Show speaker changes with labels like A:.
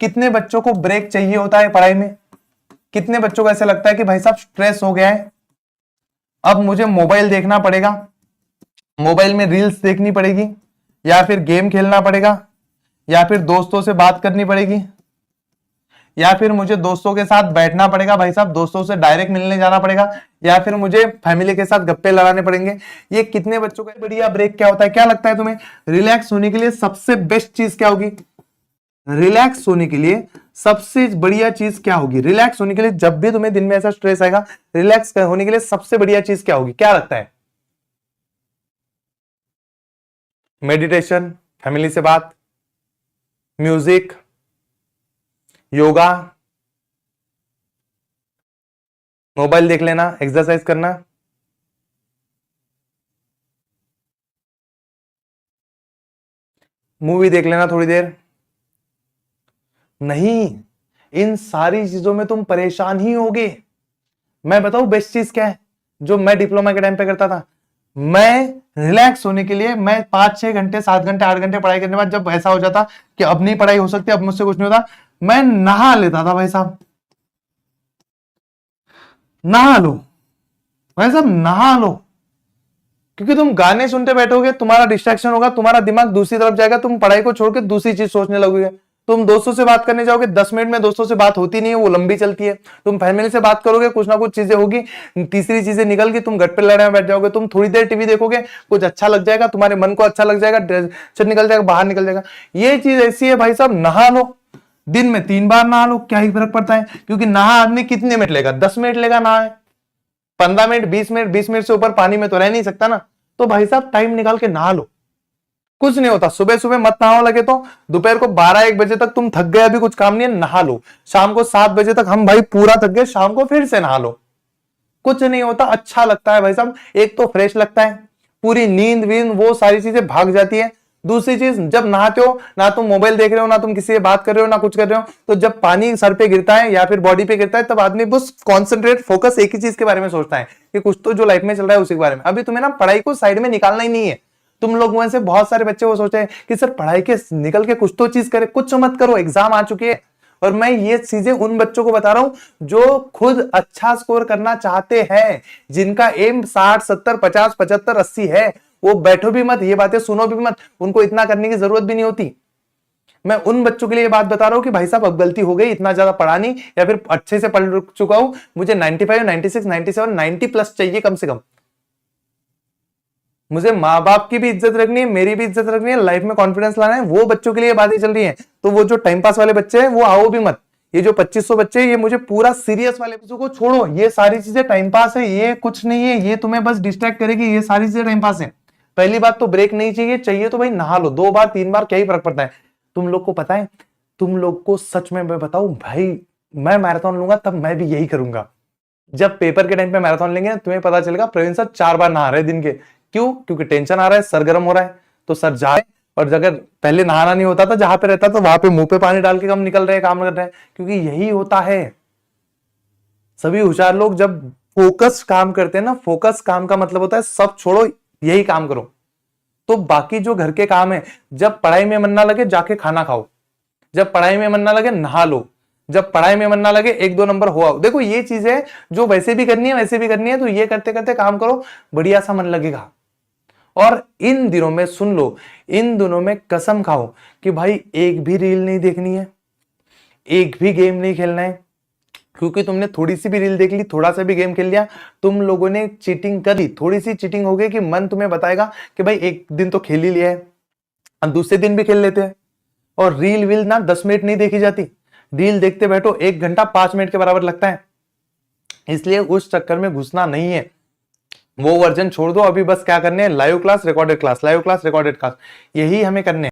A: कितने बच्चों को ब्रेक चाहिए होता है पढ़ाई में? कितने बच्चों को ऐसा लगता है कि भाई साहब स्ट्रेस हो गया है, अब मुझे मोबाइल देखना पड़ेगा, मोबाइल में रील्स देखनी पड़ेगी, या फिर गेम खेलना पड़ेगा, या फिर दोस्तों से बात करनी पड़ेगी, या फिर मुझे दोस्तों के साथ बैठना पड़ेगा, भाई साहब दोस्तों से डायरेक्ट मिलने जाना पड़ेगा, या फिर मुझे फैमिली के साथ गप्पे लड़ाने पड़ेंगे। ये कितने बच्चों का बढ़िया ब्रेक क्या होता है? क्या लगता है तुम्हें रिलैक्स होने के लिए सबसे बेस्ट चीज क्या होगी? रिलैक्स होने के लिए सबसे बढ़िया चीज क्या होगी? रिलैक्स होने के लिए जब भी तुम्हें दिन में ऐसा स्ट्रेस आएगा, रिलैक्स होने के लिए सबसे बढ़िया चीज क्या होगी? क्या लगता है? मेडिटेशन, फैमिली से बात, म्यूजिक, योगा, मोबाइल देख लेना, एक्सरसाइज करना? मूवी देख लेना थोड़ी देर? नहीं, इन सारी चीजों में तुम परेशान ही होगे। मैं बताऊं बेस्ट चीज क्या है जो मैं डिप्लोमा के टाइम पे करता था? मैं रिलैक्स होने के लिए मैं 5-6 घंटे 7 घंटे 8 घंटे पढ़ाई करने के बाद जब ऐसा हो जाता कि अब नहीं पढ़ाई हो सकती, अब मुझसे कुछ नहीं होता, मैं नहा लेता था। भाई साहब नहा लो, भाई साहब नहा लो, क्योंकि तुम गाने सुनते बैठोगे, तुम्हारा डिस्ट्रैक्शन होगा, तुम्हारा दिमाग दूसरी तरफ जाएगा, तुम पढ़ाई को छोड़कर दूसरी चीज सोचने लगोगे। तुम दोस्तों से बात करने जाओगे, 10 मिनट में दोस्तों से बात होती नहीं है, वो लंबी चलती है। तुम फैमिली से बात करोगे, कुछ ना कुछ चीजें होगी, तीसरी चीजें निकल गई, तुम गट पे लड़ने में बैठ जाओगे। तुम थोड़ी देर टीवी देखोगे, कुछ अच्छा लग जाएगा, तुम्हारे मन को अच्छा लग जाएगा, टेंशन निकल जाएगा, बाहर निकल जाएगा। ये चीज ऐसी है भाई साहब, नहा लो, दिन में 3 बार नहा लो, क्या ही फर्क पड़ता है? क्योंकि नहा आदमी कितने मिनट लेगा? 10 मिनट लेगा नहाए, 15 मिनट, 20 मिनट, 20 मिनट से ऊपर पानी में तो रह नहीं सकता ना। तो भाई साहब टाइम निकाल के नहा लो, कुछ नहीं होता। सुबह सुबह मत नहाओ लगे तो, दोपहर को 12-1 बजे तक तुम थक गए, अभी कुछ काम नहीं है, नहा लो। शाम को 7 बजे तक हम भाई पूरा थक गए, शाम को फिर से नहा लो, कुछ नहीं होता, अच्छा लगता है भाई साहब। एक तो फ्रेश लगता है, पूरी नींद वींद वो सारी चीजें भाग जाती है। दूसरी चीज, जब नहाते हो ना तुम मोबाइल देख रहे हो, ना तुम किसी से बात कर रहे हो, ना कुछ कर रहे हो, तो जब पानी सर पे गिरता है या फिर बॉडी पे गिरता है, तब आदमी बस कॉन्सेंट्रेट फोकस एक ही चीज के बारे में सोचता है कि कुछ तो जो लाइफ में चल रहा है उसी के बारे में। अभी तुम्हें ना पढ़ाई को साइड में निकालना ही नहीं है। तुम लोग में से बहुत सारे बच्चे वो सोचते हैं कि सर पढ़ाई के निकल के कुछ तो चीज करे, कुछ मत करो, एग्जाम आ चुकी है। और मैं ये चीजें उन बच्चों को बता रहा हूं जो खुद अच्छा स्कोर करना चाहते हैं, जिनका एम 60, 70, 50, 75, 80 है। वो बैठो भी मत, ये बातें सुनो भी मत, उनको इतना करने की जरूरत भी नहीं होती। मैं उन बच्चों के लिए ये बात बता रहा हूं कि भाई साहब अब गलती हो गई, इतना ज्यादा पढ़ा नहीं, या फिर अच्छे से पढ़ चुका हूं, मुझे 95, 96, 97, 90 प्लस चाहिए कम से कम। मुझे माँ बाप की भी इज्जत रखनी है, मेरी भी इज्जत रखनी है, लाइफ में कॉन्फिडेंस लाना है। वो बच्चों के लिए बातें चल रही हैं। तो वो जो टाइम पास वाले बच्चे हैं वो आओ भी मत। ये जो 2500 बच्चे हैं, ये मुझे पूरा सीरियस वाले बच्चों को छोड़ो। ये सारी चीजें टाइम पास है, ये कुछ नहीं है, ये तुम्हें बस डिस्ट्रैक्ट करेगी। ये सारी चीजें टाइम पास है। पहली बात तो ब्रेक नहीं चाहिए, चाहिए तो भाई नहा लो 2 बार 3 बार, क्या ही फर्क पड़ता है? तुम लोग को पता है, तुम लोग को सच में मैं बताऊं भाई, मैं मैराथन लूंगा तब मैं भी यही करूंगा। जब पेपर के टाइम पे मैराथन लेंगे तुम्हें पता चलेगा प्रवीण सर 4 बार नहा रहे दिन के। क्यों? क्योंकि टेंशन आ रहा है, सर गर्म हो रहा है, तो सर जाए। और अगर पहले नहाना नहीं होता था, जहां पे रहता था वहां पे मुंह पे पानी डाल के हम निकल रहे हैं, काम कर रहे हैं, क्योंकि यही होता है। सभी होशियार लोग जब फोकस काम करते हैं ना, फोकस काम का मतलब होता है सब छोड़ो, यही काम करो। तो बाकी जो घर के काम है, जब पढ़ाई में मन ना लगे जाके खाना खाओ, जब पढ़ाई में मन ना लगे नहा लो, जब पढ़ाई में मन ना लगे 1-2 नंबर हो आओ। देखो ये चीजें जो वैसे भी करनी है वैसे भी करनी है, तो ये करते करते काम करो, बढ़िया सा मन लगेगा। और इन दिनों में सुन लो, इन दिनों में कसम खाओ कि भाई एक भी रील नहीं देखनी है, एक भी गेम नहीं खेलना है। क्योंकि तुमने थोड़ी सी भी रील देख ली, थोड़ा सा भी गेम खेल लिया, तुम लोगों ने चीटिंग कर ली। थोड़ी सी चीटिंग हो गई कि मन तुम्हें बताएगा कि भाई एक दिन तो खेल ही लिया है, हम दूसरे दिन भी खेल लेते हैं। और रील वील ना 10 मिनट नहीं देखी जाती, रील देखते बैठो 1 घंटा 5 मिनट के बराबर लगता है। इसलिए उस चक्कर में घुसना नहीं है, वो वर्जन छोड़ दो। अभी बस क्या करने हैं, live class recorded class, live class recorded class, यही हमें करने हैं।